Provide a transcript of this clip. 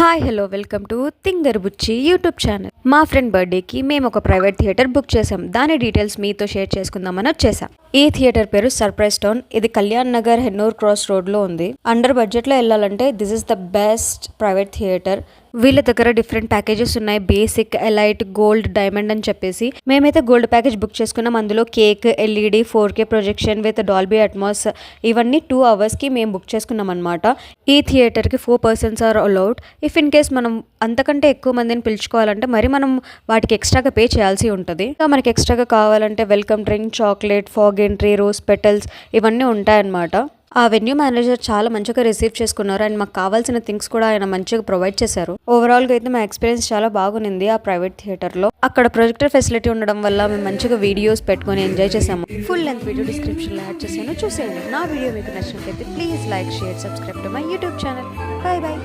Hi hello welcome to థింగర్ బుచ్చి YouTube channel. మా ఫ్రెండ్ బర్త్డేకి మేము ఒక ప్రైవేట్ థియేటర్ బుక్ చేసాం. దాని డీటెయిల్స్ మీతో షేర్ చేసుకుందామని వచ్చేసాం. ఈ థియేటర్ పేరు సర్ప్రైజ్ టౌన్. ఇది కళ్యాణ్ నగర్ హెన్నూర్ క్రాస్ రోడ్ లో ఉంది. అండర్ బడ్జెట్ లో వెళ్ళాలంటే this is the best private theatre. వీళ్ళ దగ్గర డిఫరెంట్ ప్యాకేజెస్ ఉన్నాయి. బేసిక్, ఎలైట్, గోల్డ్, డైమండ్ అని చెప్పేసి మేమైతే గోల్డ్ ప్యాకేజ్ బుక్ చేసుకున్నాం. అందులో cake, LED, 4K projection with Dolby Atmos ఇవన్నీ 2 hours కి మేము బుక్ చేసుకున్నాం అనమాట. ఈ థియేటర్ కి 4 persons are allowed. If in case మనం అంతకంటే ఎక్కువ మందిని పిలుచుకోవాలంటే మరి మనం వాటికి ఎక్స్ట్రాగా పే చేయాల్సి ఉంటుంది. ఇంకా మనకి ఎక్స్ట్రాగా కావాలంటే welcome drink, chocolate, fog entry, rose petals ఇవన్నీ ఉంటాయన్నమాట. ఆ వెన్యూ మేనేజర్ చాలా మంచిగా రిసీవ్ చేసుకున్నారు అండ్ మాకు కావాల్సిన థింగ్స్ కూడా ఆయన మంచిగా ప్రొవైడ్ చేశారు. ఓవరాల్ గా అయితే మా ఎక్స్పీరియన్స్ చాలా బాగుంది ఆ ప్రైవేట్ థియేటర్ లో. అక్కడ ప్రొజెక్టర్ ఫెసిలిటీ ఉండడం వల్ల మేము మంచిగా వీడియోస్ పెట్టుకుని ఎంజాయ్ చేసాము. ఫుల్ లెంత్ వీడియో డిస్క్రిప్షన్ లో యాడ్ చేశాను, చూసేయండి. నా వీడియో మీకు నచ్చినట్లయితే please like, share, subscribe to my YouTube channel. By by.